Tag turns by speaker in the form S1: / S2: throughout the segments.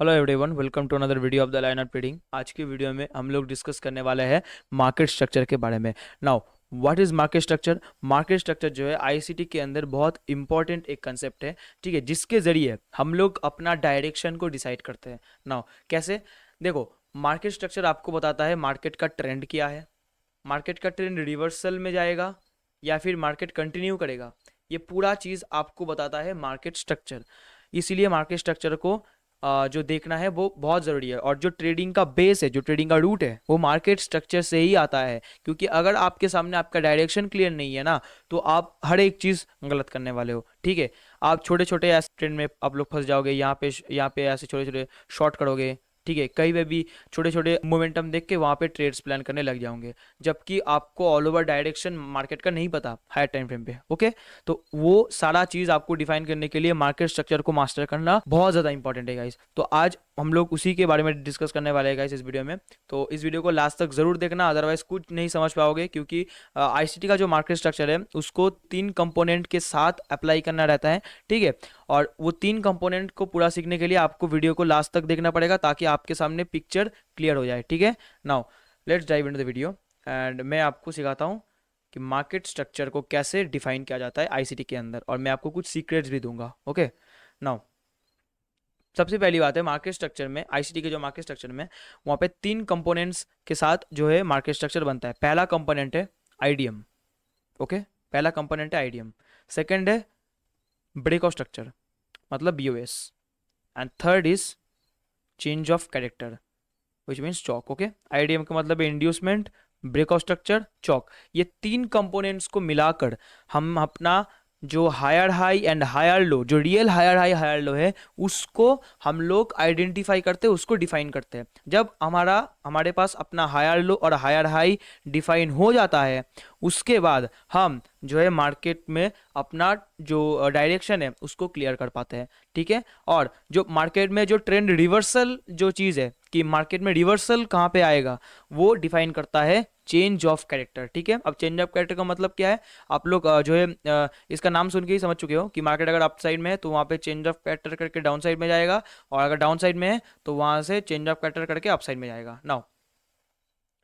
S1: Hello everyone, welcome to another video of the line of trading. आज की video में हम लोग डिस्कस करने वाले हैं मार्केट स्ट्रक्चर के बारे में। Now what is market structure? Market structure जो है आईसीटी के अंदर बहुत इंपॉर्टेंट एक कंसेप्ट है, ठीक है, जिसके जरिए हम लोग अपना डायरेक्शन को डिसाइड करते हैं। नाउ कैसे? देखो, मार्केट स्ट्रक्चर आपको बताता है मार्केट का ट्रेंड क्या है, मार्केट का ट्रेंड रिवर्सल में जाएगा या फिर मार्केट कंटिन्यू करेगा। ये पूरा चीज़ आपको बताता है मार्केट स्ट्रक्चर। इसीलिए मार्केट स्ट्रक्चर को जो देखना है वो बहुत ज़रूरी है। और जो ट्रेडिंग का बेस है, जो ट्रेडिंग का रूट है, वो मार्केट स्ट्रक्चर से ही आता है। क्योंकि अगर आपके सामने आपका डायरेक्शन क्लियर नहीं है ना, तो आप हर एक चीज़ गलत करने वाले हो, ठीक है। आप छोटे छोटे ऐसे ट्रेंड में आप लोग फंस जाओगे, यहाँ पे ऐसे छोटे छोटे शॉर्ट करोगे, ठीक है। कहीं पे भी छोटे छोटे मोमेंटम देख के वहाँ पे ट्रेड्स प्लान करने लग जाओगे, जबकि आपको ऑल ओवर डायरेक्शन मार्केट का नहीं पता हायर टाइम फ्रेम पे। ओके, तो वो सारा चीज़ आपको डिफाइन करने के लिए मार्केट स्ट्रक्चर को मास्टर करना बहुत ज़्यादा इंपॉर्टेंट है गाइस। तो आज हम लोग उसी के बारे में डिस्कस करने वाले हैं गाइस इस वीडियो में। तो इस वीडियो को लास्ट तक ज़रूर देखना, अदरवाइज कुछ नहीं समझ पाओगे। क्योंकि आईसीटी का जो मार्केट स्ट्रक्चर है उसको 3 कंपोनेंट के साथ अप्लाई करना रहता है, ठीक है। और वो 3 कंपोनेंट को पूरा सीखने के लिए आपको वीडियो को लास्ट तक देखना पड़ेगा, ताकि आपके सामने पिक्चर क्लियर हो जाए, ठीक है। Now let's dive into the video and मैं आपको सिखाता हूँ कि मार्केट स्ट्रक्चर को कैसे डिफाइन किया जाता है आईसीटी के अंदर, और मैं आपको कुछ सीक्रेट्स भी दूंगा। ओके, नाउ सबसे पहली बात है, मार्केट स्ट्रक्चर में, आईसीटी के जो मार्केट स्ट्रक्चर में, वहाँ पे 3 कंपोनेंट्स के साथ जो है मार्केट स्ट्रक्चर बनता है। पहला कंपोनेंट है आईडीएम। ओके, पहला कंपोनेंट है आईडीएम। सेकंड है ब्रेक ऑफ स्ट्रक्चर, मतलब BOS. And third is change of character, which means चौक। ओके, आईडीएम का मतलब है इंड्यूसमेंट, ब्रेक ऑफ स्ट्रक्चर, चौक। ये 3 कंपोनेंट्स को मिलाकर हम अपना जो higher high and higher low, जो real higher high higher low है, उसको हम लोग आइडेंटिफाई करते हैं, उसको डिफाइन करते हैं। जब हमारे पास अपना हायर लो और हायर हाई डिफाइन हो जाता है, उसके बाद हम जो है मार्केट में अपना जो डायरेक्शन है उसको क्लियर कर पाते हैं, ठीक है। और जो मार्केट में जो ट्रेंड रिवर्सल जो चीज़ है, कि मार्केट में रिवर्सल कहाँ पे आएगा, वो डिफाइन करता है चेंज ऑफ कैरेक्टर, ठीक है। अब चेंज ऑफ कैरेक्टर का मतलब क्या है? आप लोग जो है इसका नाम सुन के ही समझ चुके हो कि मार्केट अगर अप साइड में है तो वहाँ पे चेंज ऑफ कैरेक्टर करके डाउन साइड में जाएगा, और अगर डाउन साइड में है तो वहाँ से चेंज ऑफ कैरेक्टर करके अप साइड में जाएगा। नाउ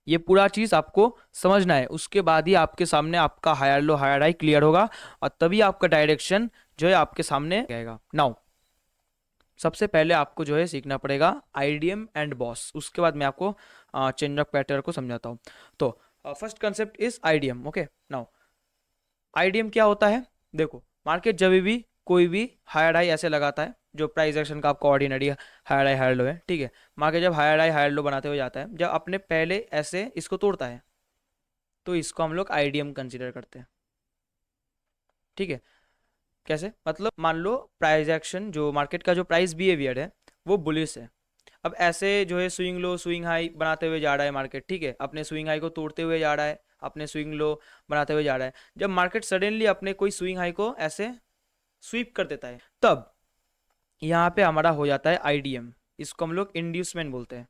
S1: ये पूरा चीज़ आपको समझना है, उसके बाद ही आपके सामने आपका higher low higher high clear होगा, और तभी आपका डायरेक्शन जो है आपके सामने आएगा। नाउ सबसे पहले आपको जो है सीखना पड़ेगा आईडीएम एंड बॉस, उसके बाद मैं आपको चेंज ऑफ पैटर्न को समझाता हूँ। तो first concept is IDM. Okay, now IDM क्या होता है? देखो, मार्केट जब भी कोई भी हायर हाई ऐसे लगाता है, जो प्राइस एक्शन का आपका ordinary higher high higher low है, ठीक है। मार्केट जब हायर हाई हायर लो बनाते हुए जाता है, जब अपने पहले ऐसे इसको तोड़ता है, तो इसको हम लोग आईडीएम कंसिडर करते हैं, ठीक है। कैसे? मतलब मान लो प्राइस एक्शन, जो मार्केट का जो प्राइस बिहेवियर है वो बुलिश है। अब ऐसे जो है स्विंग लो स्विंग हाई बनाते हुए जा रहा है मार्केट, ठीक है, अपने स्विंग हाई को तोड़ते हुए जा रहा है, अपने स्विंग लो बनाते हुए जा रहा है। जब मार्केट सडनली अपने कोई स्विंग हाई को ऐसे स्वीप कर देता है, तब यहाँ पे हमारा हो जाता है आईडीएम। इसको हम लोग इंड्यूसमेंट बोलते हैं।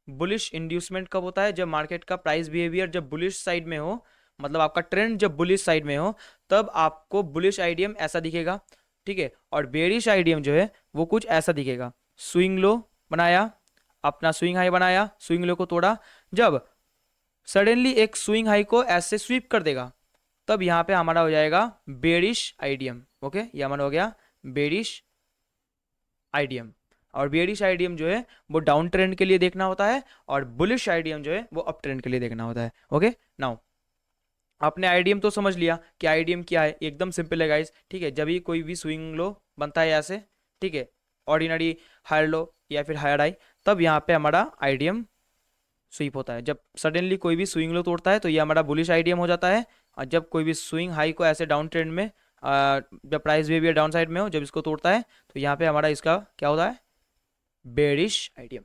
S1: बुलिश इंड्यूसमेंट कब होता है? जब मार्केट का प्राइस बिहेवियर जब बुलिश साइड में हो, मतलब आपका ट्रेंड जब बुलिश साइड में हो, तब आपको बुलिश आईडीएम ऐसा दिखेगा, ठीक है। और बेरिश आईडीएम जो है वो कुछ ऐसा दिखेगा। स्विंग लो बनाया, अपना स्विंग हाई बनाया, स्विंग लो को तोड़ा, जब सडनली एक स्विंग हाई को ऐसे स्वीप कर देगा, तब यहाँ पे हमारा हो जाएगा बेरिश आईडीएम। ओके, ये हमारा हो गया बेरिश आईडीएम। और बेरिश आईडीएम जो है वो डाउन ट्रेंड के लिए देखना होता है, और बुलिश आईडीएम जो है वो अप ट्रेंड के लिए देखना होता है। ओके, नाउ आपने आईडीएम तो समझ लिया कि आईडीएम क्या है, एकदम सिंपल है गाइस, ठीक है। जब भी कोई भी स्विंग लो बनता है ऐसे, ठीक है, ऑर्डिनरी हायर लो या फिर हायर हाई, तब यहाँ पे हमारा आईडीएम स्वीप होता है। जब सडनली कोई भी स्विंग लो तोड़ता है तो ये हमारा बुलिश आईडीएम हो जाता है। और जब कोई भी स्विंग हाई को ऐसे डाउन ट्रेंड में जब प्राइस बिहेवियर डाउन साइड में हो, जब इसको तोड़ता है, तो यहाँ पे हमारा इसका क्या होता है? Bearish IDM,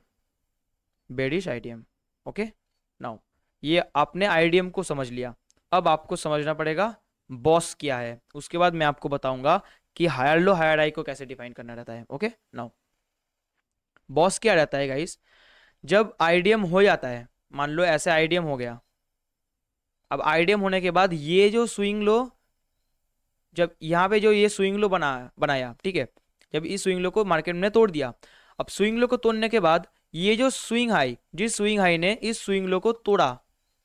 S1: bearish IDM. Okay, now ये आपने आईडीएम को समझ लिया। अब आपको समझना पड़ेगा बॉस क्या है, उसके बाद मैं आपको बताऊंगा कि हायर लो हायर हाई को कैसे डिफाइन करना रहता है। ओके, नाउ बॉस क्या रहता है गाइस? जब आईडीएम हो जाता है, मान लो ऐसे आईडीएम हो गया, अब आईडीएम होने के बाद ये जो स्विंग लो, जब यहाँ पे जो ये स्विंग लो बनाया, ठीक है, जब इस स्विंग लो को मार्केट ने तोड़ दिया, अब स्विंग लो को तोड़ने के बाद ये जो स्विंग हाई, जिस स्विंग हाई ने इस स्विंग लो को तोड़ा,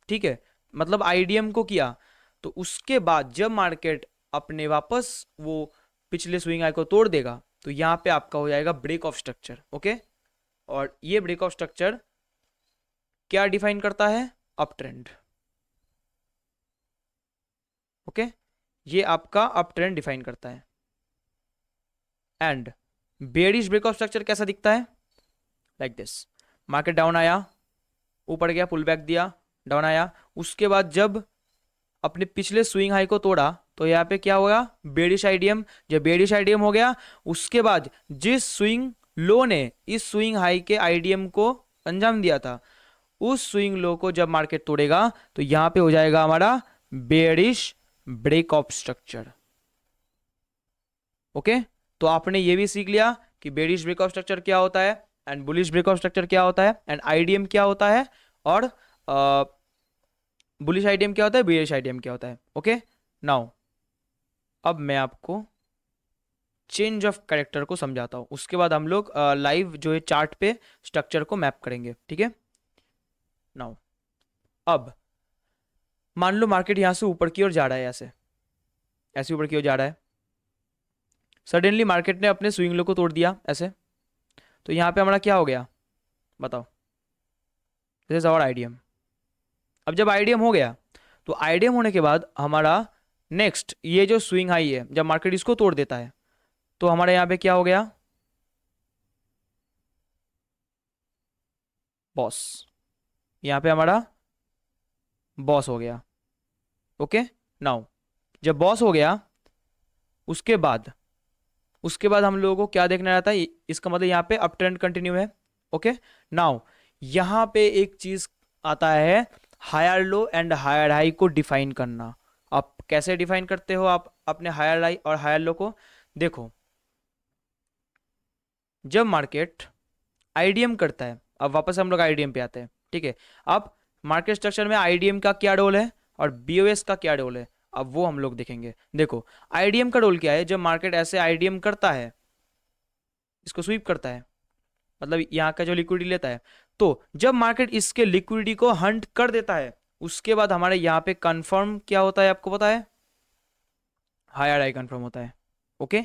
S1: ठीक है, मतलब आईडीएम को किया, तो उसके बाद जब मार्केट अपने वापस वो पिछले स्विंग हाई को तोड़ देगा तो यहाँ पे आपका हो जाएगा ब्रेक ऑफ स्ट्रक्चर। ओके, और ये ब्रेक ऑफ स्ट्रक्चर क्या डिफाइन करता है? Up trend. ओके, ये आपका अप ट्रेंड डिफाइन करता है। And bearish break of structure कैसा दिखता है? लाइक दिस, मार्केट डाउन आया, ऊपर गया, पुल बैक दिया, डाउन आया, उसके बाद जब अपने पिछले स्विंग हाई को तोड़ा तो यहाँ पे क्या होगा? Bearish IDM. जब बेयरिश आईडीएम हो गया, उसके बाद जिस स्विंग लो ने इस स्विंग हाई के आईडीएम को अंजाम दिया था, उस स्विंग लो को जब मार्केट तोड़ेगा तो यहां पे हो जाएगा हमारा bearish break of structure. Okay, तो आपने ये भी सीख लिया कि बेयरिश ब्रेक ऑफ स्ट्रक्चर क्या होता है and bullish break of structure क्या होता है एंड आईडीएम क्या होता है, और बुलिश आईडीएम क्या होता है, बेयरिश आईडीएम क्या होता है। ओके, नाउ अब मैं आपको चेंज ऑफ कैरेक्टर को समझाता हूं, उसके बाद हम लोग लाइव जो है चार्ट पे स्ट्रक्चर को मैप करेंगे। ठीक है, नाउ अब मान लो मार्केट यहां से ऊपर की ओर जा रहा है, ऐसे ऐसे ऊपर की ओर जा रहा है, सडनली मार्केट ने अपने स्विंग लो को तोड़ दिया ऐसे, तो यहां पे हमारा क्या हो गया बताओ? This is our IDM. अब जब आईडीएम हो गया तो आईडीएम होने के बाद हमारा नेक्स्ट ये जो स्विंग हाई है, जब मार्केट इसको तोड़ देता है तो हमारे यहाँ पे क्या हो गया? बॉस। यहाँ पे हमारा बॉस हो गया। ओके, नाउ जब बॉस हो गया उसके बाद हम लोगों को क्या देखना रहता है? इसका मतलब यहाँ पे अप ट्रेंड कंटिन्यू है। ओके, नाउ यहाँ पे एक चीज आता है, higher low and higher high को डिफाइन करना। आप कैसे डिफाइन करते हो आप अपने हायर हाई और हायर लो को? देखो, जब मार्केट आईडीएम करता है, अब वापस हम लोग आईडीएम पे आते हैं। ठीक है, अब मार्केट स्ट्रक्चर में आईडीएम का क्या रोल है और बीओएस का क्या रोल है, अब वो हम लोग देखेंगे। देखो, आईडीएम का रोल क्या है? जब मार्केट ऐसे आईडीएम करता है, इसको स्वीप करता है, मतलब यहाँ का जो लिक्विडिटी लेता है, तो जब मार्केट इसके लिक्विडिटी को हंट कर देता है उसके बाद हमारे यहाँ पे कंफर्म क्या होता है आपको पता है? हायर हाई कंफर्म होता है। ओके,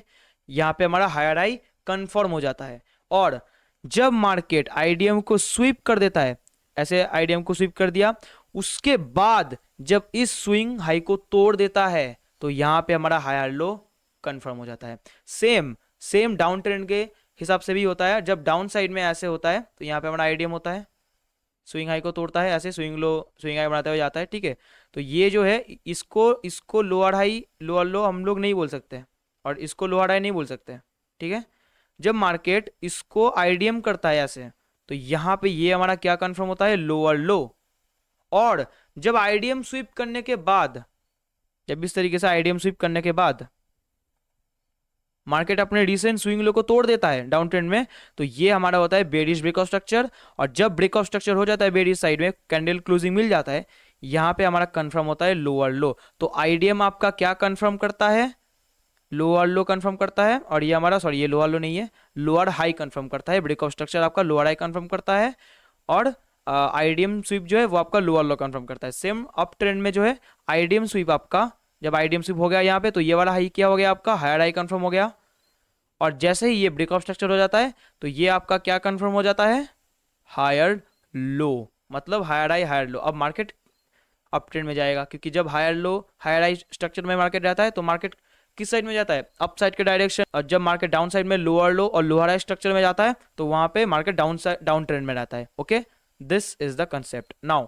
S1: यहाँ पे हमारा हायर हाई कंफर्म हो जाता है। और जब मार्केट आईडीएम को स्वीप कर देता है, ऐसे आईडीएम को स्वीप कर दिया, उसके बाद जब इस स्विंग हाई को तोड़ देता है तो यहां पे हमारा हायर लो कंफर्म हो जाता है। सेम सेम डाउन ट्रेंड के हिसाब से भी होता है। जब डाउन साइड में ऐसे होता है तो यहाँ पे हमारा आईडीएम होता है, स्विंग हाई को तोड़ता है, ऐसे स्विंग लो स्विंग हाई बनाते हुए जाता है। ठीक है, तो ये जो है इसको इसको लोअर हाई लोअर लो हम लोग नहीं बोल सकते और इसको लोअर हाई नहीं बोल सकते। ठीक है, जब मार्केट इसको आईडीएम करता है ऐसे, तो यहां पे ये हमारा क्या कंफर्म होता है? Lower low. और जब आईडीएम स्वीप करने के बाद, जब इस तरीके से आईडीएम स्वीप करने के बाद मार्केट अपने रिसेंट स्विंग लो को तोड़ देता है डाउन ट्रेंड में, तो ये हमारा होता है बेयरिश ब्रेक ऑफ स्ट्रक्चर। और जब ब्रेक ऑफ स्ट्रक्चर हो जाता है बेयरिश साइड में, कैंडल क्लोजिंग मिल जाता है, यहां पे हमारा कंफर्म होता है लोअर लो। तो आईडीएम आपका क्या कंफर्म करता है? लोअर लो कंफर्म करता है। और ये हमारा, सॉरी, ये लोअर लो नहीं है, लोअर हाई कंफर्म करता है। ब्रेक ऑफ स्ट्रक्चर आपका लोअर हाई कंफर्म करता है और आईडीएम स्वीप जो है वो आपका लोअर लो कंफर्म करता है। सेम अप ट्रेंड में जो है आईडीएम स्वीप आपका, जब आईडीएम स्वीप हो गया यहाँ पे, तो ये वाला हाई क्या हो गया आपका? हायर हाई कंफर्म हो गया। और जैसे ही ये ब्रेक ऑफ स्ट्रक्चर हो जाता है तो ये आपका क्या कंफर्म हो जाता है? हायर लो, मतलब हायर हाई हायर लो। अब मार्केट अप ट्रेंड में जाएगा, क्योंकि जब higher low higher high structure में मार्केट रहता है तो मार्केट किस साइड में जाता है? अप साइड के डायरेक्शन। और जब मार्केट डाउन साइड में लोअर लो और लोअर हाई स्ट्रक्चर में जाता है तो वहां पे मार्केट डाउन ट्रेंड में रहता है। Okay, this is the concept. Now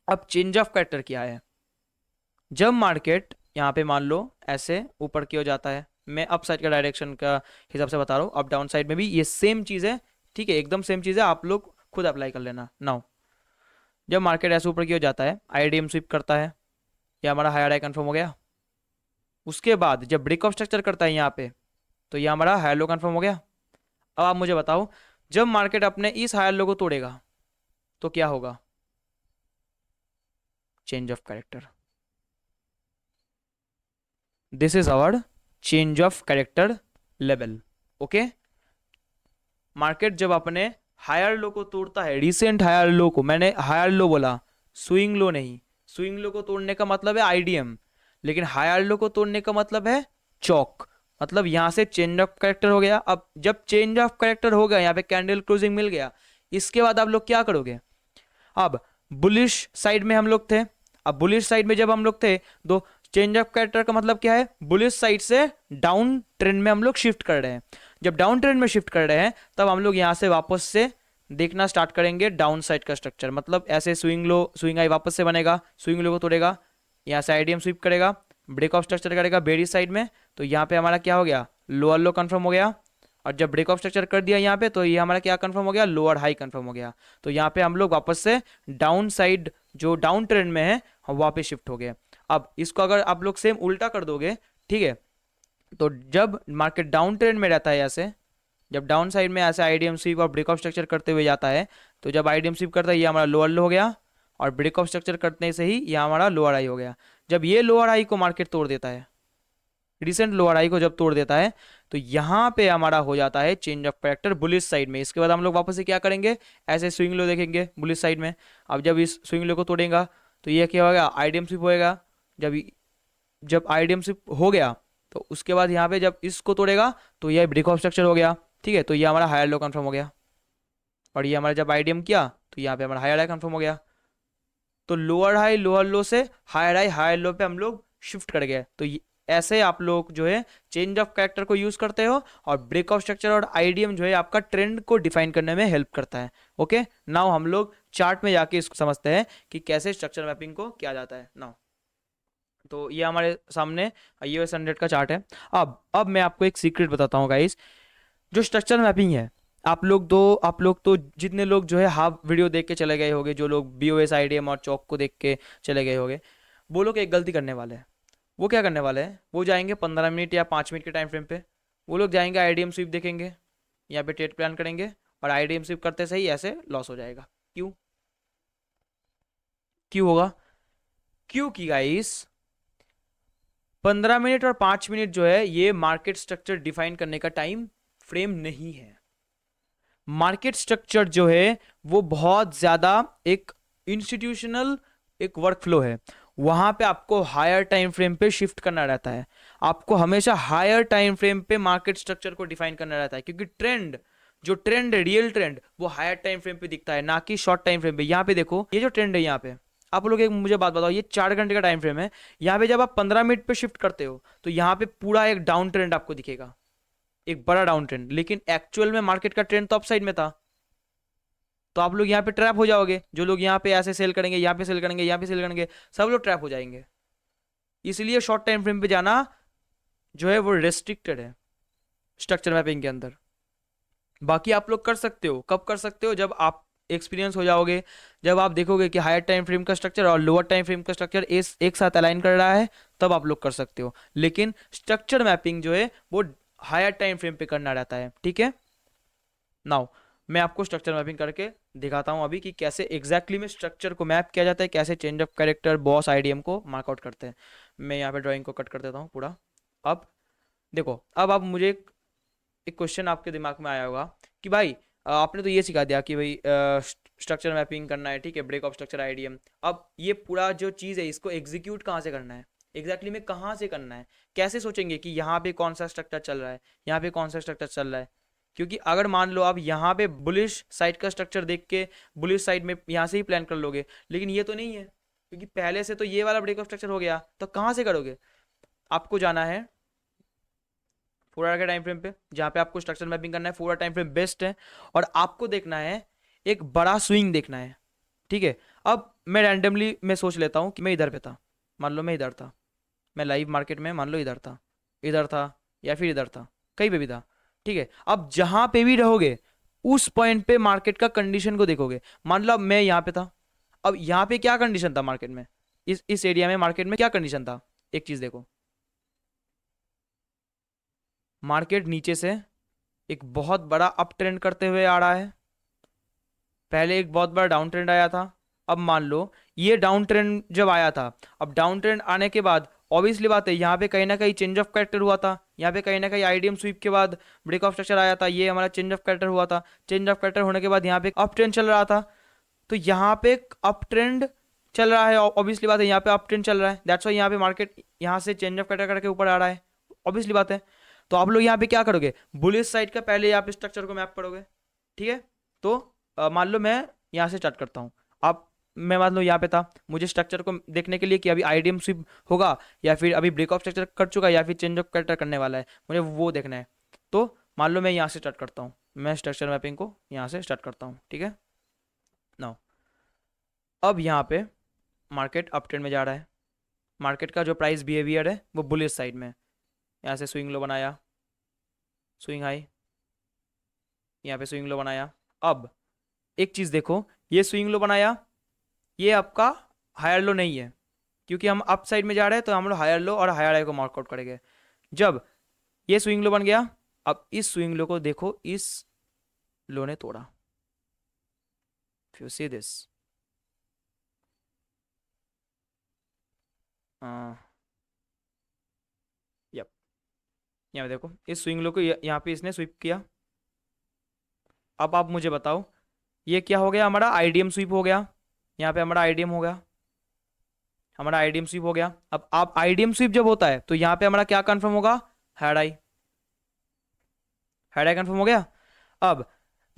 S1: अब चेंज ऑफ कैरेक्टर क्या है? जब मार्केट यहाँ पे मान लो ऐसे ऊपर की ओर जाता है, मैं अप साइड का डायरेक्शन का हिसाब से बता रहा हूँ, अप डाउन साइड में भी ये सेम चीज है। ठीक है, एकदम सेम चीज है, आप लोग खुद अप्लाई कर लेना। नाउ जब मार्केट ऐसे ऊपर की ओर जाता है, आईडीएम स्वीप करता है, ये हमारा हायर हाई कंफर्म हो गया। उसके बाद जब ब्रेक ऑफ स्ट्रक्चर करता है यहाँ पे, तो ये हमारा हायर लो कंफर्म हो गया। अब आप मुझे बताओ, जब मार्केट अपने इस हायर लो को तोड़ेगा तो क्या होगा? Change of character. This is our change of character level. Okay, market जब अपने हायर लो को तोड़ता है, रिसेंट हायर लो को, मैंने हायर लो बोला, स्विंग लो नहीं, स्विंग लो को तोड़ने का मतलब है आईडीएम, लेकिन हायर लो को तोड़ने का मतलब है चौक, मतलब यहां से चेंज ऑफ कैरेक्टर हो गया। अब जब चेंज ऑफ कैरेक्टर हो गया, यहाँ पे कैंडल क्लोजिंग मिल गया, इसके बाद आप लोग क्या करोगे? अब बुलिश साइड में हम लोग थे, अब बुलिश साइड में जब हम लोग थे तो चेंज ऑफ कैरेक्टर का मतलब क्या है? बुलिश साइड से डाउन ट्रेंड में हम लोग शिफ्ट कर रहे हैं। जब डाउन ट्रेंड में शिफ्ट कर रहे हैं तब हम लोग यहां से वापस से देखना स्टार्ट करेंगे डाउन साइड का स्ट्रक्चर, मतलब ऐसे स्विंग लो, स्विंग आई वापस से बनेगा, स्विंग लो को तोड़ेगा, यहाँ से आईडीएम स्वीप करेगा, ब्रेक ऑफ स्ट्रक्चर करेगा बेरिश साइड में, तो यहाँ पे हमारा क्या हो गया? लोअर लो कंफर्म हो गया। और जब ब्रेक ऑफ स्ट्रक्चर कर दिया यहाँ पे, तो ये हमारा क्या कंफर्म हो गया? लोअर हाई कंफर्म हो गया। तो यहाँ पे हम लोग वापस से डाउन साइड जो डाउन ट्रेंड में है हम वहाँ पे शिफ्ट हो गए। अब इसको अगर आप लोग सेम उल्टा कर दोगे, ठीक है, तो जब मार्केट डाउन ट्रेंड में रहता है ऐसे, जब डाउन साइड में ऐसे आईडीएम स्वीप और ब्रेक ऑफ स्ट्रक्चर करते हुए जाता है, तो जब आईडीएम स्वीप करता है ये हमारा लोअर लो हो गया, और ब्रेक ऑफ स्ट्रक्चर करने से ही ये हमारा लोअर हाई हो गया। जब ये लोअर हाई को मार्केट तोड़ देता है, रिसेंट लोअर हाई को जब तोड़ देता है, तो यहाँ पे हमारा हो जाता है change of character bullish side में। इसके बाद हम लोग वापस से क्या करेंगे? ऐसे स्विंग लो देखेंगे बुलिश साइड में। अब जब इस स्विंग लो को तोड़ेगा तो ये क्या होगा? आईडीएम स्वीप होएगा। जब आईडीएम स्वीप हो गया तो उसके बाद यहाँ पे जब इसको तोड़ेगा तो ये ब्रेक ऑफ स्ट्रक्चर हो गया, ठीक है, तो ये हमारा हायर लो कंफर्म हो गया। और ये हमारा जब आईडीएम किया तो यहाँ पे हमारा हायर हाई कंफर्म हो गया। तो लोअर हाई लोअर लो से हायर हाई हायर लो पे हम लोग शिफ्ट कर गए। तो ऐसे आप लोग जो है चेंज ऑफ कैरेक्टर को यूज करते हो, और ब्रेक ऑफ स्ट्रक्चर और आईडीएम जो है आपका ट्रेंड को डिफाइन करने में हेल्प करता है। ओके, नाउ हम लोग चार्ट में जाके इसको समझते हैं कि कैसे स्ट्रक्चर मैपिंग को किया जाता है। नाउ तो ये हमारे सामने यूएस 100 का चार्ट है। अब मैं आपको एक सीक्रेट बताता हूँ गाइस, जो स्ट्रक्चर मैपिंग है, आप लोग तो जितने लोग जो है हाफ वीडियो देख के चले गए होंगे, जो लोग बीओएस आईडीएम और चौक को देख के चले गए होंगे, वो लोग एक गलती करने वाले हैं। वो क्या करने वाले हैं? वो जाएंगे 15 मिनट या 5 मिनट के टाइम फ्रेम पे, वो लोग जाएंगे आईडीएम स्वीप देखेंगे, यहाँ पे ट्रेड प्लान करेंगे, और आईडीएम स्वीप करते सही ऐसे लॉस हो जाएगा। क्यों? क्यों होगा? क्योंकि गाइस 15 मिनट और 5 मिनट जो है ये मार्केट स्ट्रक्चर डिफाइन करने का टाइम फ्रेम नहीं है। मार्केट स्ट्रक्चर जो है वो बहुत ज्यादा एक इंस्टीट्यूशनल एक वर्क फ्लो है। वहां पे आपको हायर टाइम फ्रेम पे शिफ्ट करना रहता है, आपको हमेशा हायर टाइम फ्रेम पे मार्केट स्ट्रक्चर को डिफाइन करना रहता है, क्योंकि ट्रेंड जो ट्रेंड है, रियल ट्रेंड, वो हायर टाइम फ्रेम पे दिखता है, ना कि शॉर्ट टाइम फ्रेम पे। यहाँ पे देखो, ये जो ट्रेंड है यहाँ पे, आप लोग एक मुझे बात बताओ, ये 4 घंटे का टाइम फ्रेम है, यहाँ पे जब आप 15 मिनट पे शिफ्ट करते हो तो यहाँ पे पूरा एक डाउन ट्रेंड आपको दिखेगा, एक बड़ा डाउन ट्रेंड, लेकिन एक्चुअल में मार्केट का ट्रेंड तो अप साइड में था। तो आप लोग यहाँ पे ट्रैप हो जाओगे, जो लोग यहाँ पे ऐसे सेल करेंगे, यहाँ पे सेल करेंगे, यहाँ पे सेल करेंगे, सब लोग ट्रैप हो जाएंगे। इसलिए शॉर्ट टाइम फ्रेम पे जाना जो है वो रेस्ट्रिक्टेड है स्ट्रक्चर मैपिंग के अंदर। बाकी आप लोग कर सकते हो, कब कर सकते हो? जब आप एक्सपीरियंस हो जाओगे, जब आप देखोगे कि हायर टाइम फ्रेम का स्ट्रक्चर और लोअर टाइम फ्रेम का स्ट्रक्चर एक साथ अलाइन कर रहा है, तब आप लोग कर सकते हो। लेकिन स्ट्रक्चर मैपिंग जो है वो हायर टाइम फ्रेम पे करना रहता है, ठीक है। नाउ मैं आपको स्ट्रक्चर मैपिंग करके दिखाता हूं अभी कि कैसे एग्जैक्टली में स्ट्रक्चर को मैप किया जाता है, कैसे change of character boss IDM को मार्कआउट करते हैं। मैं यहाँ पे ड्राइंग को कट कर देता हूँ पूरा। अब देखो, अब आप मुझे एक क्वेश्चन आपके दिमाग में आया होगा कि भाई आपने तो ये सिखा दिया कि भाई स्ट्रक्चर मैपिंग करना है, ठीक है, ब्रेक ऑफ स्ट्रक्चर आईडीएम, अब ये पूरा जो चीज़ है इसको एग्जीक्यूट कहाँ से करना है, एग्जैक्टली में कहाँ से करना है, कैसे सोचेंगे कि यहाँ पे कौन सा स्ट्रक्चर चल रहा है, यहाँ पे कौन सा स्ट्रक्चर चल रहा है। क्योंकि अगर मान लो आप यहाँ पे बुलिश साइड का स्ट्रक्चर देख के बुलिश साइड में यहाँ से ही प्लान कर लोगे, लेकिन ये तो नहीं है, क्योंकि पहले से तो ये वाला ब्रेक ऑफ स्ट्रक्चर हो गया, तो कहाँ से करोगे? आपको जाना है 4 आवर के टाइम फ्रेम पे, जहाँ पे आपको स्ट्रक्चर मैपिंग करना है। 4 आवर टाइम फ्रेम बेस्ट है, और आपको देखना है एक बड़ा स्विंग देखना है, ठीक है। अब मैं रैंडमली मैं सोच लेता हूँ कि मैं इधर पे था, मान लो मैं इधर था, मैं लाइव मार्केट में मान लो इधर था या फिर इधर था, कहीं पे भी था, ठीक है। अब जहां पे भी रहोगे उस पॉइंट पे मार्केट का कंडीशन को देखोगे। मान लो अब मैं यहाँ पे था, अब यहाँ पे क्या कंडीशन था मार्केट में, इस एरिया में मार्केट में क्या कंडीशन था? एक चीज देखो, मार्केट नीचे से एक बहुत बड़ा अप ट्रेंड करते हुए आ रहा है, पहले एक बहुत बड़ा डाउन ट्रेंड आया था। अब मान लो ये डाउन ट्रेंड जब आया था, अब डाउन ट्रेंड आने के बाद ऑब्वियसली बात है यहाँ पे कहीं ना कहीं चेंज ऑफ कैरेक्टर हुआ था, यहाँ पे कहीं ना कहीं आईडीएम स्वीप के बाद ब्रेक ऑफ स्ट्रक्चर आया था, ये हमारा चेंज ऑफ कैरेक्टर हुआ था, चेंज ऑफ कैरेक्टर होने के बाद यहाँ पे अप ट्रेंड चल रहा था, तो यहाँ पे अप ट्रेंड चल रहा है, ऑब्वियसली बात है यहाँ पे अप ट्रेंड चल रहा है, दैट्स वाई यहाँ पे मार्केट यहाँ से चेंज ऑफ कैरेक्टर करके ऊपर आ रहा है, ऑब्वियसली बात है। तो आप लोग यहाँ पे क्या करोगे, बुलिश साइड का पहले यहाँ पे स्ट्रक्चर को मैप करोगे, ठीक है। तो मान लो मैं यहाँ से स्टार्ट करता हूँ, आप मैं मान लो यहाँ पे था, मुझे स्ट्रक्चर को देखने के लिए कि अभी आईडीएम स्वीप होगा या फिर अभी ब्रेक ऑफ स्ट्रक्चर कर चुका है या फिर चेंज ऑफ कैरेक्टर करने वाला है, मुझे वो देखना है। तो मान लो मैं यहाँ से स्टार्ट करता हूँ, मैं स्ट्रक्चर मैपिंग को यहाँ से स्टार्ट करता हूँ, ठीक है। नाउ अब यहाँ पे मार्केट अप ट्रेंड में जा रहा है, मार्केट का जो प्राइस बिहेवियर है वो बुलिश साइड में, यहाँ से स्विंग लो बनाया, स्विंग हाई, यहाँ पे स्विंग लो बनाया। अब एक चीज़ देखो, ये स्विंग लो बनाया, ये आपका हायर लो नहीं है, क्योंकि हम अप साइड में जा रहे हैं तो हम लोग हायर लो और हायर हाई को मार्कआउट करेंगे। जब ये स्विंग लो बन गया, अब इस स्विंग लो को देखो, इस लो ने तोड़ा, यू सी दिस, यप, यहाँ पे देखो इस स्विंग लो को यहाँ पे इसने स्वीप किया। अब आप मुझे बताओ ये क्या हो गया, हमारा आईडीएम स्वीप हो गया, यहाँ पे हमारा आईडीएम हो गया, हमारा आईडीएम स्वीप हो गया। अब आप आईडीएम स्वीप जब होता है तो यहाँ पे हमारा क्या कंफर्म होगा, higher high, higher high confirm हो गया। अब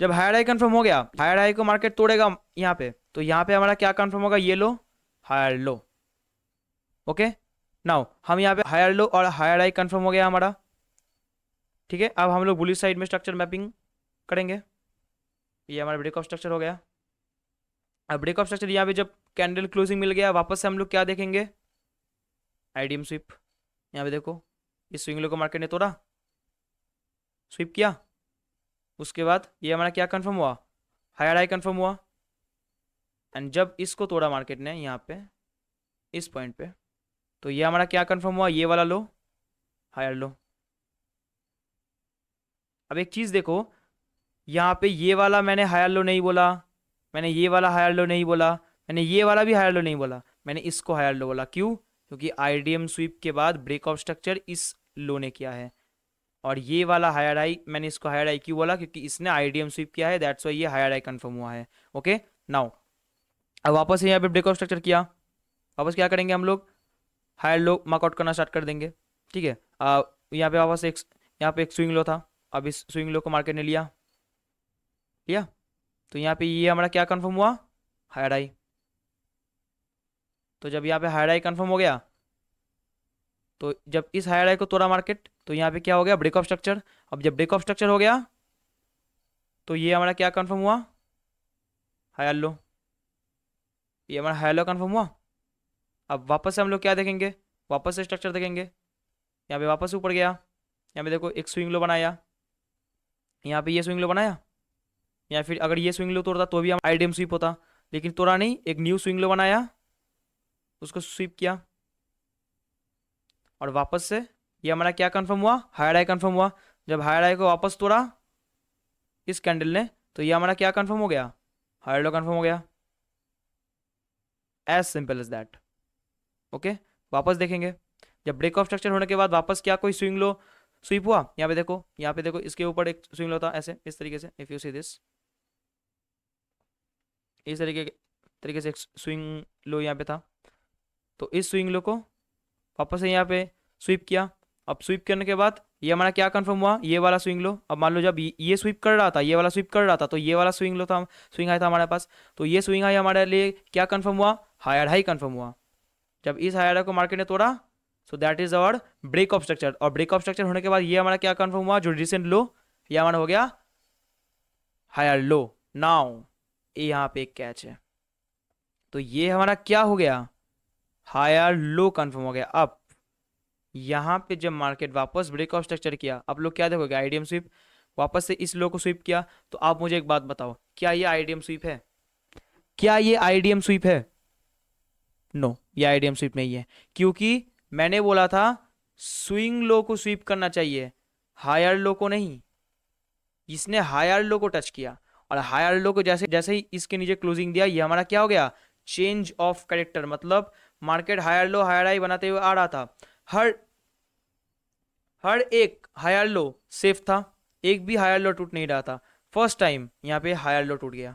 S1: जब हायर आई कंफर्म हो गया, हायर आई को मार्केट तोड़ेगा यहाँ पे, तो यहाँ पे हमारा क्या कंफर्म होगा, ये low higher low, okay. Now हम यहाँ पे हायर लो और हायर आई कंफर्म हो गया हमारा, ठीक है। अब हम लोग बुलिश साइड में स्ट्रक्चर मैपिंग करेंगे, ये हमारा ब्रेक ऑफ स्ट्रक्चर हो गया। अब ब्रेक ऑफ स्ट्रक्चर यहाँ पे जब कैंडल क्लोजिंग मिल गया, वापस से हम लोग क्या देखेंगे, आईडीएम स्वीप, यहाँ पे देखो इस स्विंग लो को मार्केट ने तोड़ा, स्वीप किया, उसके बाद ये हमारा क्या कंफर्म हुआ, हायर हाई कंफर्म हुआ, एंड जब इसको तोड़ा मार्केट ने यहाँ पे इस पॉइंट पे, तो ये हमारा क्या कंफर्म हुआ, ये वाला लो हायर लो। अब एक चीज़ देखो, यहाँ पे ये वाला मैंने हायर लो नहीं बोला, मैंने ये वाला हायर लो नहीं बोला, मैंने ये वाला भी हायर लो नहीं बोला, मैंने इसको हायर लो बोला, क्यों, क्योंकि आईडीएम स्वीप के बाद ब्रेक ऑफ स्ट्रक्चर इस लो ने किया है, और ये वाला हायर आई मैंने इसको हायर आई क्यों बोला, क्योंकि इसने आईडीएम स्वीप किया है, दैट्स वाई ये हायर आई कंफर्म हुआ है, ओके। नाउ अब वापस यहाँ पे ब्रेक ऑफ स्ट्रक्चर किया, वापस क्या करेंगे हम लोग, हायर लो मार्कआउट करना स्टार्ट कर देंगे, ठीक है। यहाँ पे वापस एक, यहाँ पे एक स्विंग लो था, अब इस स्विंग लो को मार्केट ने लिया, लिया, तो यहाँ पे ये हमारा क्या कंफर्म हुआ, हायर आई। तो जब यहाँ पे हायर आई कंफर्म हो गया, तो जब इस हायर आई को तोड़ा मार्केट, तो यहाँ पे क्या हो गया, ब्रेक ऑफ स्ट्रक्चर। अब जब ब्रेक ऑफ स्ट्रक्चर हो गया, तो ये हमारा क्या कंफर्म हुआ, हायर लो, ये हमारा हायर लो कंफर्म हुआ। अब वापस से हम लोग क्या देखेंगे, वापस से स्ट्रक्चर देखेंगे, यहाँ पे वापस से ऊपर गया, यहाँ पे देखो एक स्विंग लो बनाया, यहाँ पे ये स्विंग लो बनाया, या फिर अगर ये स्विंग लो तोड़ता तो भी हम आईडीएम स्वीप होता, लेकिन तोड़ा नहीं, एक न्यू स्विंग लो बनाया, उसको स्वीप किया, और वापस से ये हमारा क्या कंफर्म हुआ, हायर आई कंफर्म हुआ। जब हायर आई को वापस तोड़ा इस कैंडल ने, तो ये हमारा क्या कंफर्म हो गया, हायर लो कंफर्म हो गया, as simple as that, okay. वापस देखेंगे, जब ब्रेक ऑफ स्ट्रक्चर होने के बाद वापस क्या कोई स्विंग लो स्वीप हुआ, यहाँ पे देखो, यहाँ पे देखो इसके ऊपर एक स्विंग लो था, ऐसे इस तरीके से, इफ यू सी दिस, इस तरीके से एक स्विंग लो यहाँ पे था, तो इस स्विंग लो को वापस से यहाँ पे स्वीप किया। अब स्वीप करने के बाद ये हमारा क्या कंफर्म हुआ, ये वाला स्विंग लो। अब मान लो जब ये स्वीप कर रहा था, ये वाला स्वीप कर रहा था, तो ये वाला स्विंग लो था, स्विंग हाई था हमारे पास, तो ये स्विंग हाई हमारे लिए क्या कंफर्म हुआ, हायर हाई कंफर्म हुआ। जब इस हायर हाई को मार्केट ने तोड़ा, so that is our break of structure, और ब्रेक ऑफ स्ट्रक्चर होने के बाद ये हमारा क्या कंफर्म हुआ, जो रिसेंट लो ये हमारा हो गया हायर लो। नाउ यहाँ पे एक कैच है, तो ये हमारा क्या हो गया, हायर लो कंफर्म हो गया। अब यहाँ पे जब मार्केट वापस ब्रेक ऑफ स्ट्रक्चर किया, आप लोग क्या देखोगे, आईडीएम स्वीप, वापस से इस लो को स्वीप किया, तो आप मुझे एक बात बताओ, क्या ये आईडीएम स्वीप है, क्या ये आईडीएम स्वीप है, नो ये आईडीएम स्वीप नहीं है, क्योंकि मैंने बोला था स्विंग लो को स्वीप करना चाहिए, हायर लो को नहीं। इसने हायर लो को टच किया, और हायर लो को जैसे जैसे ही इसके नीचे क्लोजिंग दिया, ये हमारा क्या हो गया, चेंज ऑफ कैरेक्टर, मतलब market higher low higher high बनाते हुए आ रहा था, हर हर एक हायर लो सेफ था, एक भी हायर लो टूट नहीं रहा था। फर्स्ट टाइम यहाँ पे हायर लो टूट गया,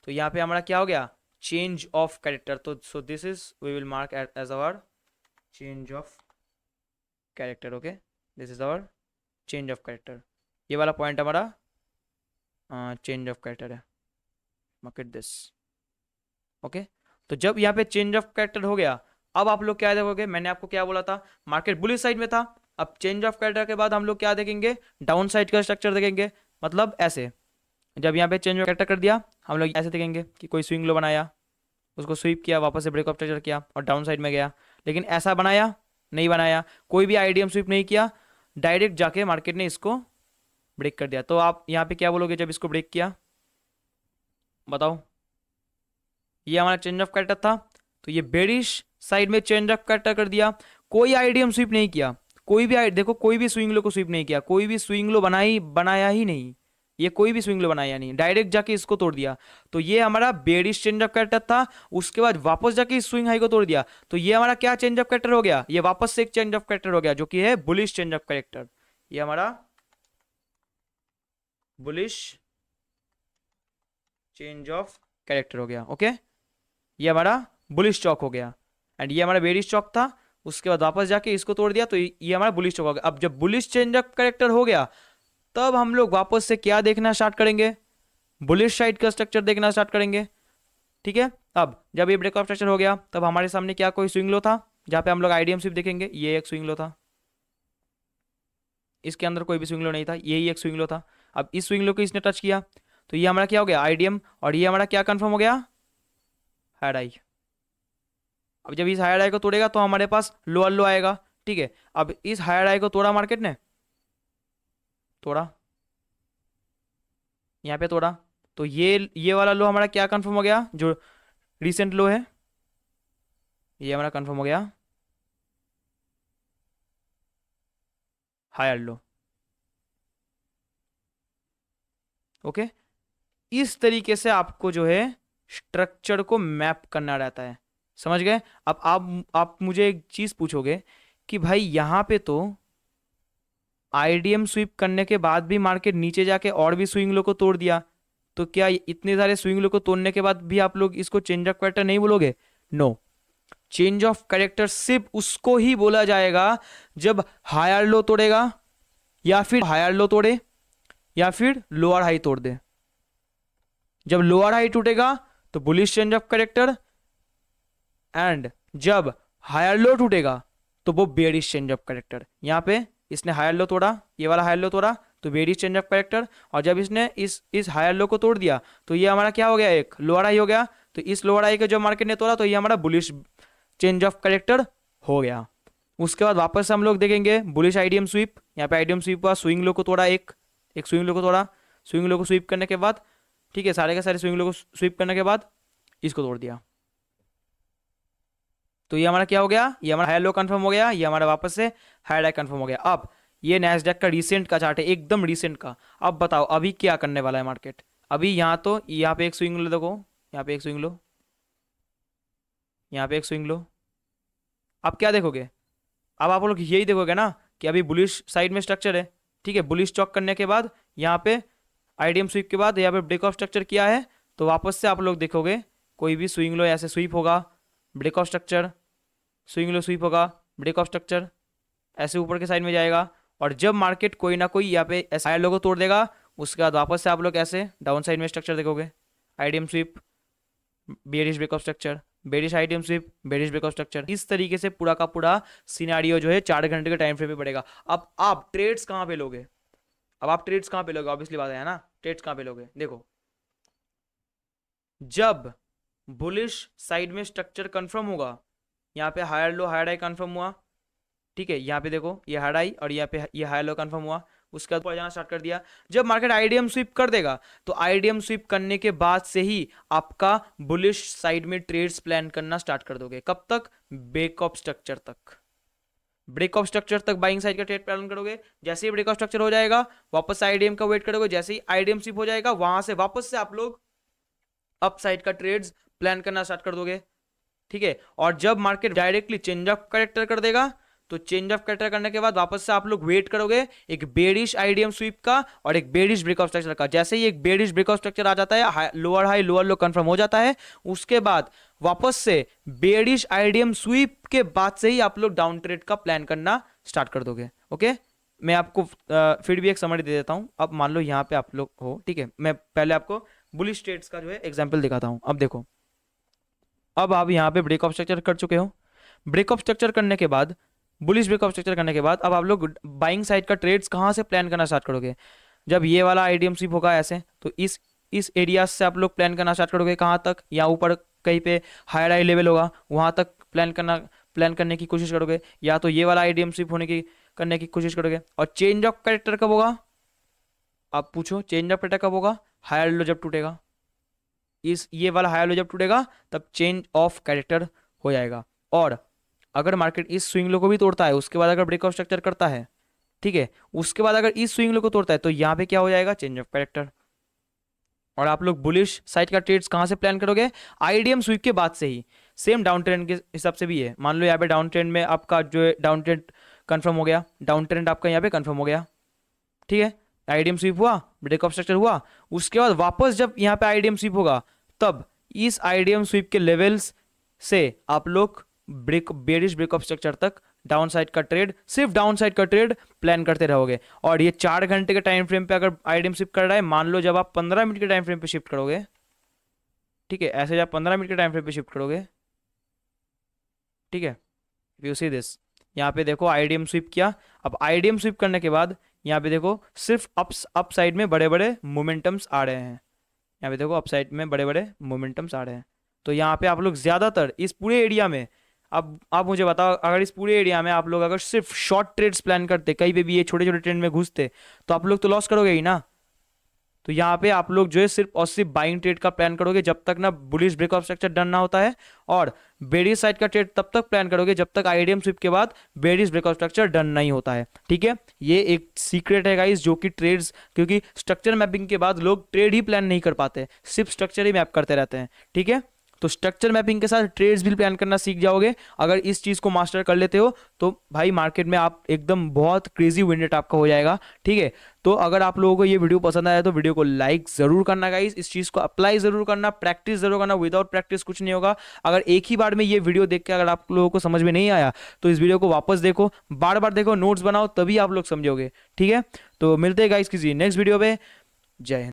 S1: तो यहाँ पे हमारा क्या हो गया, चेंज ऑफ कैरेक्टर। तो so this is we will mark as our change of character. Okay, this is our change of character. ये वाला पॉइंट हमारा चेंज ऑफ कैरेक्टर है, मार्क इट दिस। ओके, तो जब यहाँ पे चेंज ऑफ कैरेक्टर हो गया, अब आप लोग क्या देखोगे, मैंने आपको क्या बोला था, मार्केट बुलिश साइड में था। अब चेंज ऑफ कैरेक्टर के बाद हम लोग क्या देखेंगे, डाउन साइड का स्ट्रक्चर देखेंगे। मतलब ऐसे, जब यहाँ पे चेंज ऑफ कैरेक्टर कर दिया, हम लोग ऐसे देखेंगे कि कोई स्विंग लो बनाया, उसको स्वीप किया, वापस से ब्रेक ऑफ स्ट्रक्चर किया और डाउन साइड में गया। लेकिन ऐसा बनाया नहीं, बनाया कोई भी आईडीएम स्वीप नहीं किया, डायरेक्ट जाके मार्केट ने इसको ब्रेक कर दिया। तो आप यहाँ पे क्या बोलोगे जब इसको ब्रेक किया, बताओ। ये हमारा चेंज ऑफ कैरेक्टर था, तो ये बेरिश साइड में चेंज ऑफ कैरेक्टर कर दिया। कोई आईडीएम स्वीप नहीं किया, कोई भी देखो कोई भी स्विंग लो को स्वीप नहीं किया, कोई भी स्विंग लो बनाया ही नहीं, ये कोई भी स्विंग लो बनाया नहीं, डायरेक्ट जाके इसको तोड़ दिया। तो ये हमारा बेरिश चेंज ऑफ कैरेक्टर था। उसके बाद वापस जाके इस स्विंग हाई को तोड़ दिया, तो ये हमारा क्या चेंज ऑफ कैरेक्टर हो गया, ये वापस से एक चेंज ऑफ कैरेक्टर हो गया जो कि है बुलिश चेंज ऑफ कैरेक्टर। ये हमारा बुलिश चेंज ऑफ कैरेक्टर हो गया। ओके, ये हमारा बुलिश चौक हो गया, एंड ये हमारा बेरिश चौक था। उसके बाद वापस जाके इसको तोड़ दिया, तो ये हमारा बुलिश चौक हो गया। अब जब बुलिश चेंज ऑफ कैरेक्टर हो गया, तब हम लोग वापस से क्या देखना स्टार्ट करेंगे, बुलिश साइड का स्ट्रक्चर देखना स्टार्ट करेंगे। ठीक है, अब जब ये ब्रेक ऑफ स्ट्रक्चर हो गया, तब हमारे सामने क्या कोई स्विंग लो था, जहां पे हम लोग आईडीएम स्वीप देखेंगे। ये एक स्विंग लो था, इसके अंदर कोई भी स्विंग लो नहीं था, यही एक स्विंग लो था। अब इस स्विंग लो को इसने टच किया, तो ये हमारा क्या हो गया, आईडीएम, और ये हमारा क्या कंफर्म हो गया, हायर आई। अब जब इस हायर आई को तोड़ेगा तो हमारे पास लोअर लो आएगा। ठीक है, अब इस हायर आई को तोड़ा मार्केट ने, तोड़ा, यहाँ पे तोड़ा, तो ये वाला लो हमारा क्या कंफर्म हो गया, जो रिसेंट लो है, ये हमारा कंफर्म हो गया हायर लो। ओके, इस तरीके से आपको जो है स्ट्रक्चर को मैप करना रहता है, समझ गए। अब आप मुझे एक चीज पूछोगे कि भाई यहाँ पे तो आईडीएम स्वीप करने के बाद भी मार्केट नीचे जाके और भी स्विंग लो को तोड़ दिया, तो क्या इतने सारे स्विंग लो को तोड़ने के बाद भी आप लोग इसको चेंज ऑफ कैरेक्टर नहीं बोलोगे? नो, चेंज ऑफ कैरेक्टर सिर्फ उसको ही बोला जाएगा जब हायर लो तोड़ेगा, या फिर हायर लो तोड़े, या फिर लोअर हाई तोड़ दे। जब लोअर हाई टूटेगा तो bullish change of character, and जब हायर लो टूटेगा तो वो बेरिश चेंज ऑफ कैरेक्टर। यहां पे इसने हायर लो तोड़ा, ये वाला हायर लो तोड़ा, तो बेरिश चेंज ऑफ कैरेक्टर। और जब इसने इस हायर लो को तोड़ दिया, तो ये हमारा क्या हो गया, एक लोअर हाई हो गया। तो इस लोअर हाई को जो मार्केट ने तोड़ा, तो ये हमारा बुलिश चेंज ऑफ कैरेक्टर हो गया। उसके बाद वापस हम लोग देखेंगे बुलिश आईडीएम स्वीप। यहाँ पे आईडीएम स्वीप हुआ, स्विंग लो को तोड़ा, एक स्विंग लो को तोड़ा, स्विंग लो को स्वीप करने के बाद, ठीक है, सारे के सारे स्विंग लो को स्वीप करने के बाद इसको तोड़ दिया। तो ये हमारा क्या हो गया, ये हमारा हायर लो कंफर्म हो गया, ये हमारा वापस से हायर हाई कंफर्म हो गया। अब ये नैस्डैक का रिसेंट का चार्ट है, एकदम रिसेंट का। अब बताओ अभी क्या करने वाला है मार्केट। अभी यहाँ तो यहाँ पे एक स्विंग लो देखो, यहाँ पे एक स्विंग लो, यहाँ पे एक स्विंग लो। आप क्या देखोगे, अब आप लोग यही देखोगे ना कि अभी बुलिश साइड में स्ट्रक्चर है। ठीक है, बुलिश चॉक करने के बाद यहाँ पे आईडीएम स्वीप के बाद यहाँ पे ब्रेक ऑफ स्ट्रक्चर किया है, तो वापस से आप लोग देखोगे कोई भी स्विंग लो ऐसे स्वीप होगा, break of structure, swing low sweep होगा, ब्रेक ऑफ स्ट्रक्चर, ऐसे ऊपर के साइड में जाएगा। और जब मार्केट कोई ना कोई यहाँ पे ऐसा हायर लो को तोड़ देगा, उसके बाद वापस से आप लोग ऐसे डाउन साइड में स्ट्रक्चर देखोगे, IDM sweep, bearish break of structure, bearish IDM sweep, bearish break of structure. इस तरीके से पूरा का पूरा सिनेरियो जो है 4 घंटे के टाइम फ्रेम पे पड़ेगा। अब आप ट्रेड्स कहाँ पे लोगे, अब आप ट्रेड्स कहाँ पे लोगे, ऑब्वियसली बात है ना, ट्रेड्स कहाँ पे लोगे। देखो, जब बुलिश साइड में स्ट्रक्चर कंफर्म होगा, यहाँ पे higher low higher high confirm हुआ, ठीक है, यहाँ पे देखो ये हायर हाई और यहाँ पे ये हायर लो कंफर्म हुआ, उसके बाद ऊपर जाना स्टार्ट कर दिया। जब मार्केट आईडीएम स्वीप कर देगा, तो आईडीएम स्वीप करने के बाद से ही आपका बुलिश साइड में ट्रेड्स प्लान करना स्टार्ट कर दोगे। कब तक, ब्रेक ऑफ स्ट्रक्चर तक, ब्रेक ऑफ स्ट्रक्चर तक बाइंग साइड का ट्रेड प्लान करोगे। जैसे ही ब्रेक ऑफ स्ट्रक्चर हो जाएगा, वापस आईडीएम का वेट करोगे, जैसे ही आईडीएम स्वीप हो जाएगा, वहां से वापस से आप लोग अप साइड का ट्रेड्स प्लान करना स्टार्ट कर दोगे। ठीक है, और जब market directly change of character कर देगा, तो चेंज ऑफ कैरेक्टर करने के बाद वापस से आप लोग वेट करोगे एक बेरिश आईडीएम स्वीप का और एक बेरिश ब्रेकआउट स्ट्रक्चर का। जैसे ही एक बेरिश ब्रेकआउट स्ट्रक्चर आ जाता है, लोअर हाई लोअर लो कंफर्म हो जाता है, उसके बाद वापस से बेरिश आईडीएम स्वीप के बाद से ही आप लोग डाउन ट्रेड का प्लान करना स्टार्ट कर दोगे। ओके, मैं आपको फिर भी एक समरी दे देता हूं। अब मान लो यहाँ पे आप लोग हो, ठीक है, मैं पहले आपको बुलिश ट्रेड्स का जो है एग्जांपल दिखाता हूं। अब देखो, अब आप यहाँ पे ब्रेकअप स्ट्रक्चर कर चुके हो। ब्रेकअप स्ट्रक्चर करने के बाद, बुलिश ब्रेकअप स्ट्रक्चर करने के बाद अब आप लोग बाइंग साइड का ट्रेड्स कहाँ से प्लान करना स्टार्ट करोगे? जब ये वाला आईडीएम स्वीप होगा ऐसे, तो इस एरिया से आप लोग प्लान करना स्टार्ट करोगे। कहाँ तक? या ऊपर कहीं पे हायर हाई लेवल होगा वहां तक प्लान करने की कोशिश करोगे, या तो ये वाला आईडीएम स्वीप करने की कोशिश करोगे। और चेंज ऑफ कैरेक्टर कब होगा? आप पूछो, चेंज ऑफ कैरेक्टर कब होगा? हायर लो जब टूटेगा, ये वाला हायर लो जब टूटेगा तब चेंज ऑफ कैरेक्टर हो जाएगा। और अगर मार्केट इस स्विंग लो को भी तोड़ता है, उसके बाद अगर ब्रेकआउट स्ट्रक्चर करता है, ठीक है, उसके बाद अगर इस स्विंग लो को तोड़ता है, तो यहाँ पे क्या हो जाएगा? Change of character. और आप लोग बुलिश साइड का ट्रेड्स कहाँ से प्लान करोगे? आईडीएम स्वीप के बाद से ही। सेम डाउन ट्रेंड के हिसाब से भी है। मान लो यहाँ पे डाउन ट्रेंड में आपका जो है डाउन ट्रेंड कंफर्म हो गया, डाउन ट्रेंड आपका यहाँ पे कंफर्म हो गया, ठीक है, आईडीएम स्वीप हुआ, ब्रेकअप स्ट्रक्चर हुआ, उसके बाद वापस जब यहाँ पे आईडीएम स्वीप होगा, तब इस आईडीएम स्वीप के लेवल्स से आप लोग बेरिश ब्रेकअप स्ट्रक्चर तक डाउन साइड का ट्रेड, सिर्फ डाउन साइड का ट्रेड प्लान करते रहोगे। और ये 4 घंटे के टाइम फ्रेम पे अगर आईडीएम शिफ्ट कर रहा है, मान लो जब आप 15 मिनट के टाइम फ्रेम पे शिफ्ट करोगे, ठीक है, ऐसे जब 15 मिनट के टाइम फ्रेम पे शिफ्ट करोगे, ठीक है, यू सी दिस, यहाँ पे देखो आईडीएम स्वीप किया। अब आईडीएम स्वीप करने के बाद यहाँ पे देखो सिर्फ अप साइड में बड़े बड़े मोमेंटम्स आ रहे हैं। यहाँ पे देखो अप साइड में बड़े बड़े मोमेंटम्स आ रहे हैं। तो यहाँ पे आप लोग ज्यादातर इस पूरे एरिया में, अब आप मुझे बताओ, अगर इस पूरे एरिया में आप लोग अगर सिर्फ शॉर्ट ट्रेड्स प्लान करते, कहीं पे भी ये छोटे छोटे ट्रेड में घुसते, तो आप लोग तो लॉस करोगे ही ना। तो यहाँ पे आप लोग जो है सिर्फ और सिर्फ बाइंग ट्रेड का प्लान करोगे जब तक ना बुलिश ब्रेकआउट स्ट्रक्चर डन ना होता है, और बेरिश साइड का ट्रेड तब तक प्लान करोगे जब तक आईडीएम स्वीप के बाद बेरिश ब्रेकआउट स्ट्रक्चर डन नहीं होता है। ठीक है, ये एक सीक्रेट है गाइस, जो कि ट्रेड्स, क्योंकि स्ट्रक्चर मैपिंग के बाद लोग ट्रेड ही प्लान नहीं कर पाते, सिर्फ स्ट्रक्चर ही मैप करते रहते हैं। ठीक है, तो स्ट्रक्चर मैपिंग के साथ ट्रेड्स भी प्लान करना सीख जाओगे। अगर इस चीज को मास्टर कर लेते हो तो भाई मार्केट में आप एकदम बहुत क्रेजी विन रेट आपका हो जाएगा। ठीक है, तो अगर आप लोगों को ये वीडियो पसंद आया तो वीडियो को लाइक जरूर करना गाइस, इस चीज को अप्लाई जरूर करना, प्रैक्टिस जरूर करना, विदाउट प्रैक्टिस कुछ नहीं होगा। अगर एक ही बार में ये वीडियो देख के अगर आप लोगों को समझ में नहीं आया तो इस वीडियो को वापस देखो, बार बार देखो, नोट्स बनाओ, तभी आप लोग समझोगे। ठीक है, तो मिलते हैं गाइस किसी नेक्स्ट वीडियो पे। जय हिंद।